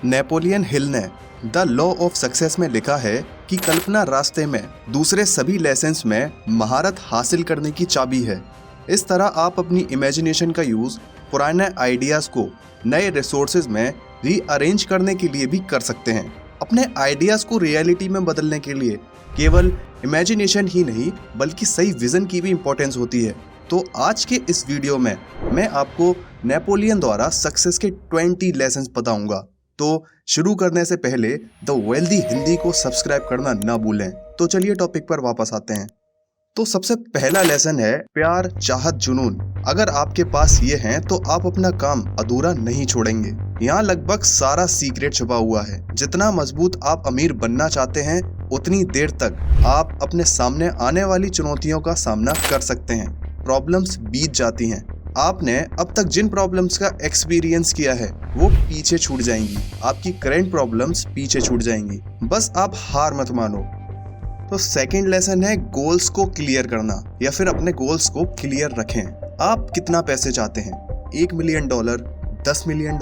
Napoleon Hill ने the law of success में लिखा है कि कल्पना रास्ते में दूसरे सभी लेसन्स में महारत हासिल करने की चाबी है। इस तरह आप अपनी इमेजिनेशन का यूज पुराने आइडियाज को नए रिसोर्सेज में रीअरेंज करने के लिए भी कर सकते हैं। अपने आइडियाज को रियलिटी में बदलने के लिए केवल इमेजिनेशन ही नहीं बल्कि सही विजन की भी इंपॉर्टेंस होती है। तो आज के इस वीडियो में मैं आपको नेपोलियन द्वारा सक्सेस के 20 लेसन्स बताऊंगा। तो शुरू करने से पहले द वेल्दी हिंदी को सब्सक्राइब करना ना भूलें। तो चलिए टॉपिक पर वापस आते हैं। तो सबसे पहला लेसन है प्यार, चाहत, जुनून। अगर आपके पास ये हैं तो आप अपना काम अधूरा नहीं छोड़ेंगे। यहाँ लगभग सारा सीक्रेट छुपा हुआ है। जितना मजबूत आप अमीर बनना चाहते हैं उतनी देर तक आप अपने सामने आने वाली चुनौतियों का सामना कर सकते हैं। प्रॉब्लम्स बीत जाती हैं। आपने अब तक जिन प्रॉब्लम्स का एक्सपीरियंस किया है वो पीछे छूट जाएंगी। आपकी करंट प्रॉब्लम्स पीछे छूट जाएंगी। बस आप हार मत मानो। तो सेकंड लेसन है गोल्स को क्लियर करना या फिर अपने गोल्स को क्लियर रखें। आप कितना पैसे चाहते हैं? $1 मिलियन, $10 मिलियन?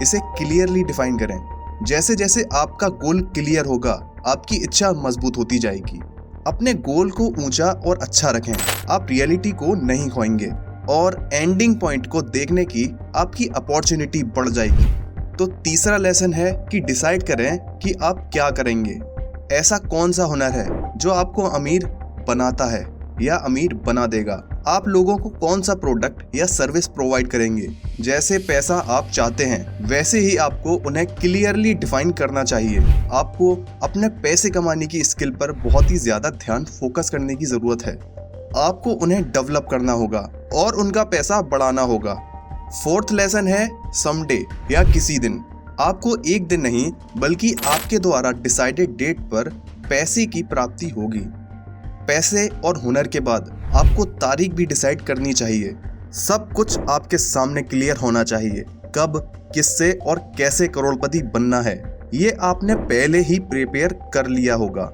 इसे क्लियरली डिफाइन करें। जैसे जैसे आपका गोल क्लियर होगा आपकी इच्छा मजबूत होती जाएगी। अपने गोल को ऊंचा और अच्छा रखें। आप रियलिटी को नहीं खोएंगे और एंडिंग पॉइंट को देखने की आपकी अपॉर्चुनिटी बढ़ जाएगी। तो तीसरा लेसन है कि डिसाइड करें कि आप क्या करेंगे। ऐसा कौन सा हुनर है जो आपको अमीर बनाता है या अमीर बना देगा। आप लोगों को कौन सा प्रोडक्ट या सर्विस प्रोवाइड करेंगे। जैसे पैसा आप चाहते हैं वैसे ही आपको उन्हें क्लियरली डिफाइन करना चाहिए। आपको अपने पैसे कमाने की स्किल पर बहुत ही ज्यादा ध्यान फोकस करने की जरूरत है। आपको उन्हें डेवलप करना होगा और उनका पैसा बढ़ाना होगा। फोर्थ लेसन है समडे या किसी दिन। आपको एक दिन नहीं बल्कि आपके द्वारा डिसाइडेड डेट पर पैसे की प्राप्ति होगी। पैसे और हुनर के बाद आपको तारीख भी डिसाइड करनी चाहिए। सब कुछ आपके सामने क्लियर होना चाहिए। कब, किससे और कैसे करोड़पति बनना है ये आपने पहले ही प्रिपेयर कर लिया होगा।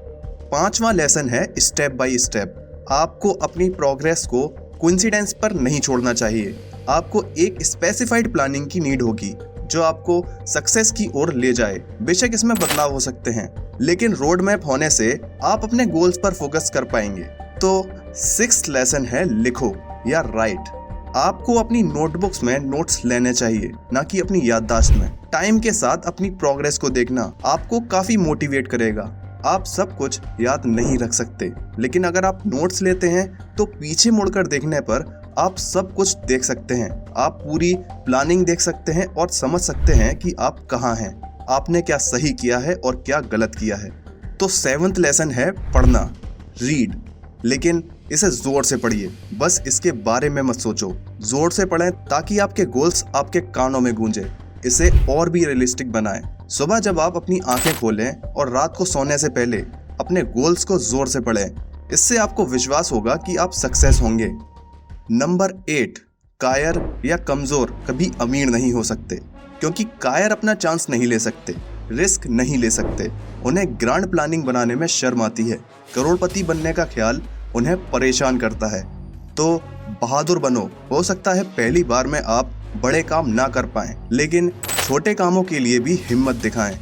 पांचवा लेसन है स्टेप बाय स्टेप। आपको अपनी प्रोग्रेस को कोइंसिडेंस पर नहीं छोड़ना चाहिए। आपको एक स्पेसिफाइड प्लानिंग की नीड होगी जो आपको सक्सेस की ओर ले जाए। बेशक इसमें बदलाव हो सकते हैं लेकिन रोड मैप होने से आप अपने गोल्स पर फोकस कर पाएंगे। तो सिक्स्थ लेसन है लिखो या राइट। आपको अपनी नोटबुक्स में नोट्स लेने चाहिए ना कि अपनी याददाश्त में। टाइम के साथ अपनी प्रोग्रेस को देखना आपको काफी मोटिवेट करेगा। आप सब कुछ याद नहीं रख सकते लेकिन अगर आप नोट्स लेते हैं तो पीछे मुड़कर देखने पर आप सब कुछ देख सकते हैं। आप पूरी प्लानिंग देख सकते हैं और समझ सकते हैं कि आप कहाँ हैं, आपने क्या सही किया है और क्या गलत किया है। तो सेवंथ लेसन है पढ़ना, रीड। लेकिन इसे जोर से पढ़िए, बस इसके बारे में मत सोचो। जोर से पढ़ें ताकि आपके गोल्स आपके कानों में गूंजे। इसे और भी रियलिस्टिक बनाएं। सुबह जब आप अपनी आंखें खोलें और रात को सोने से पहले अपने गोल्स को जोर से पढ़ें। इससे आपको विश्वास होगा कि आप सक्सेस होंगे। नंबर 8, कायर या कमजोर कभी अमीर नहीं हो सकते क्योंकि कायर अपना चांस नहीं ले सकते, रिस्क नहीं ले सकते। उन्हें ग्रांड प्लानिंग बनाने में शर्म आती है। करोड़पति बनने का ख्याल उन्हें परेशान करता है। तो बहादुर बनो। हो सकता है पहली बार में आप बड़े काम ना कर पाएं लेकिन छोटे कामों के लिए भी हिम्मत दिखाएं।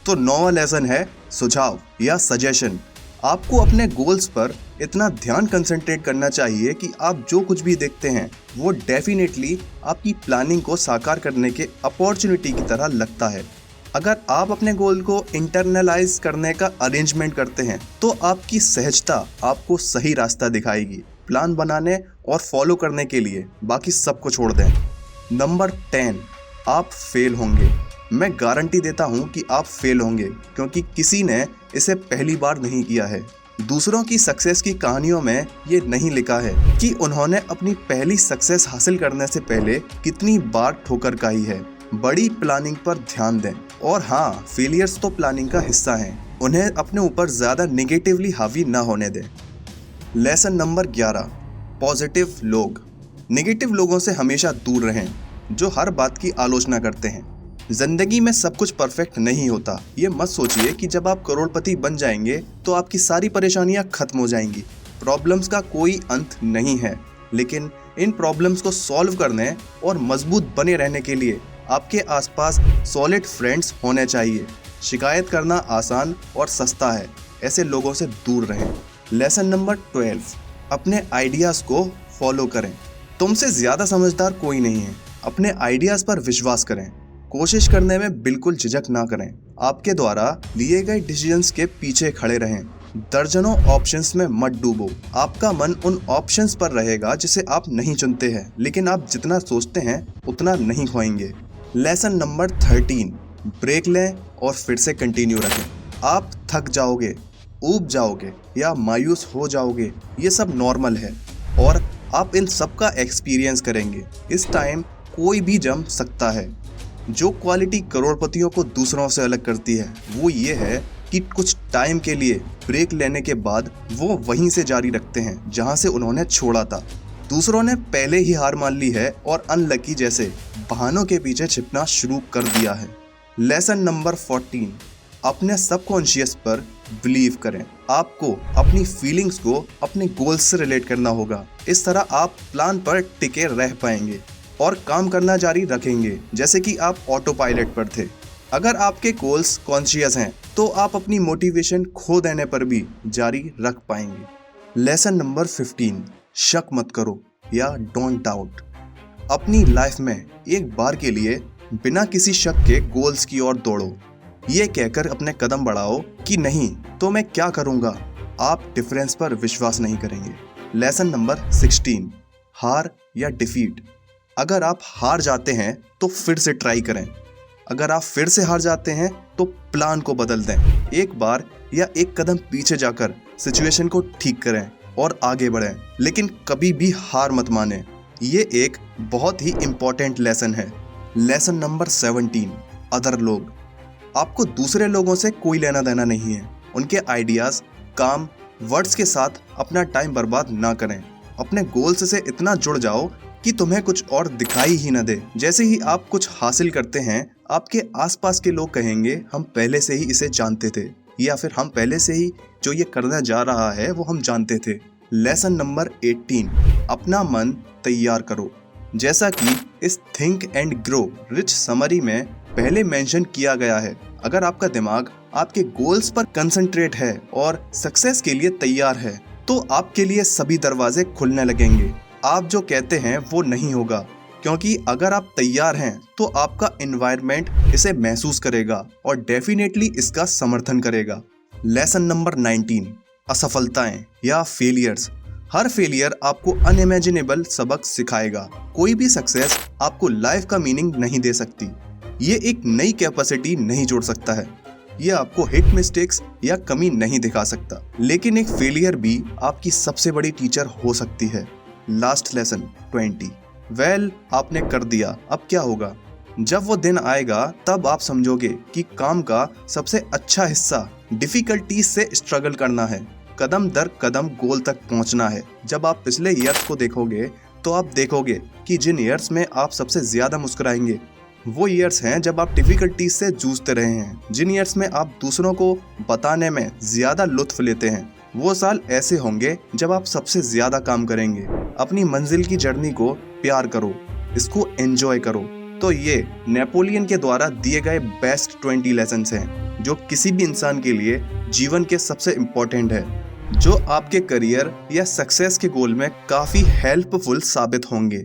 तो 9वां लेसन है सुझाव या सजेशन। आपको अपने गोल्स पर इतना ध्यान कंसंट्रेट करना चाहिए कि आप जो कुछ भी देखते हैं वो डेफिनेटली आपकी प्लानिंग को साकार करने के अपॉर्चुनिटी की तरह लगता है। अगर आप अपने गोल को इंटरनलाइज करने का अरेंजमेंट करते हैं तो आपकी सहजता आपको सही रास्ता दिखाएगी प्लान बनाने और फॉलो करने के लिए। बाकी सब को छोड़ दें। नंबर 10, आप फेल होंगे। मैं गारंटी देता हूं कि आप फेल होंगे क्योंकि किसी ने इसे पहली बार नहीं किया है। दूसरों की सक्सेस की कहानियों में ये नहीं लिखा है कि उन्होंने अपनी पहली सक्सेस हासिल करने से पहले कितनी बार ठोकर खाई है। बड़ी प्लानिंग पर ध्यान दें। और हाँ, फेलियर्स तो प्लानिंग का हिस्सा हैं। उन्हें अपने ऊपर ज्यादा नेगेटिवली हावी ना होने दें। लेसन नंबर 11, पॉजिटिव लोग। नेगेटिव लोगों से हमेशा दूर रहें जो हर बात की आलोचना करते हैं। जिंदगी में सब कुछ परफेक्ट नहीं होता। ये मत सोचिए कि जब आप करोड़पति बन जाएंगे तो आपकी सारी परेशानियां खत्म हो जाएंगी। प्रॉब्लम्स का कोई अंत नहीं है लेकिन इन प्रॉब्लम्स को सॉल्व करने और मजबूत बने रहने के लिए आपके आसपास सॉलिड फ्रेंड्स होने चाहिए। शिकायत करना आसान और सस्ता है, ऐसे लोगों से दूर रहें। लेसन नंबर 12, अपने आइडियाज़ को फॉलो करें। तुमसे ज़्यादा समझदार कोई नहीं है, अपने आइडियाज़ पर विश्वास करें। कोशिश करने में बिल्कुल झिझक ना करें। आपके द्वारा लिए गए डिसीजंस के पीछे खड़े रहें। दर्जनों ऑप्शंस में मत डूबो। आपका मन उन ऑप्शंस पर रहेगा जिसे आप नहीं चुनते हैं, लेकिन आप जितना सोचते हैं उतना नहीं खोएंगे। लेसन नंबर 13, ब्रेक लें और फिर से कंटिन्यू रखें। आप थक जाओगे, ऊब जाओगे या मायूस हो जाओगे, ये सब नॉर्मल है और आप इन सब का एक्सपीरियंस करेंगे। इस टाइम कोई भी जम सकता है। जो क्वालिटी करोड़पतियों को दूसरों से अलग करती है वो ये है कि कुछ टाइम के लिए ब्रेक लेने के बाद वो वहीं से जारी रखते हैं जहां से उन्होंने छोड़ा था। दूसरों ने पहले ही हार मान ली है और अनलकी जैसे बहानों के पीछे छिपना शुरू कर दिया है। लेसन नंबर 14, अपने सबकॉन्शियस पर बिलीव करें। आपको अपनी फीलिंग्स को अपने गोल्स से रिलेट करना होगा। इस तरह आप प्लान पर टिके रह पाएंगे और काम करना जारी रखेंगे जैसे कि आप ऑटो पायलट पर थे। अगर आपके गोल्स कॉन्शियस हैं तो आप अपनी मोटिवेशन खो देने पर भी जारी रख पाएंगे। लेसन नंबर 15, शक मत करो या डोंट डाउट। अपनी लाइफ में एक बार के लिए बिना किसी शक के गोल्स की ओर दौड़ो। ये कहकर अपने कदम बढ़ाओ कि नहीं तो मैं क्या करूँगा, आप डिफरेंस पर विश्वास नहीं करेंगे। लेसन नंबर 16, हार या डिफीट। अगर आप हार जाते हैं तो फिर से ट्राई करें। अगर आप फिर से हार जाते हैं तो प्लान को बदल दें। एक बार या एक कदम पीछे जाकर सिचुएशन को ठीक करें और आगे बढ़ें, लेकिन कभी भी हार मत माने। ये एक बहुत ही इम्पोर्टेंट लेसन है। लेसन नंबर 17, अदर लोग। आपको दूसरे लोगों से कोई लेना देना नहीं है। उनके आइडियाज़, काम, वर्ड्स के साथ अपना टाइम बर्बाद ना करें। अपने गोल्स से इतना जुड़ जाओ कि तुम्हें कुछ और दिखाई ही न दे। जैसे ही आप कुछ हासिल करते हैं, आपके आसपास के लोग कहेंगे हम पहले से ही इसे जानते थे, या फिर हम पहले से ही जो ये करने जा रहा है वो हम जानते थे। लेसन नंबर 18, अपना मन तैयार करो। जैसा कि इस think and grow rich summary में पहले मेंशन किया गया है, अगर आपका दिमाग आपके गोल्स पर कंसंट्रेट है और सक्सेस के लिए तैयार है तो आपके लिए सभी दरवाजे खुलने लगेंगे। आप जो कहते हैं वो नहीं होगा, क्योंकि अगर आप तैयार हैं तो आपका एनवायरनमेंट इसे महसूस करेगा और डेफिनेटली इसका समर्थन करेगा। लेसन नंबर 19, असफलताएं या फेलियर्स। हर फेलियर आपको अनइमेजिनेबल सबक सिखाएगा। कोई भी सक्सेस आपको लाइफ का मीनिंग नहीं दे सकती। ये एक नई कैपेसिटी नहीं जोड़ सकता है। ये आपको हिट मिस्टेक्स या कमी नहीं दिखा सकता, लेकिन एक फेलियर भी आपकी सबसे बड़ी टीचर हो सकती है। लास्ट लेसन 20, आपने कर दिया, अब क्या होगा। जब वो दिन आएगा तब आप समझोगे कि काम का सबसे अच्छा हिस्सा डिफिकल्टीज से स्ट्रगल करना है, कदम दर कदम गोल तक पहुंचना है। जब आप पिछले ईयर्स को देखोगे तो आप देखोगे कि जिन ईयर्स में आप सबसे ज्यादा मुस्कुराएंगे वो ईयर्स हैं जब आप डिफिकल्टीज से जूझते रहे हैं। जिन ईयर्स में आप दूसरों को बताने में ज्यादा लुत्फ लेते हैं वो साल ऐसे होंगे जब आप सबसे ज्यादा काम करेंगे। अपनी मंजिल की जर्नी को प्यार करो, इसको एंजॉय करो। तो ये नेपोलियन के द्वारा दिए गए बेस्ट 20 लेसन्स हैं जो किसी भी इंसान के लिए जीवन के सबसे इम्पोर्टेंट है, जो आपके करियर या सक्सेस के गोल में काफ़ी हेल्पफुल साबित होंगे।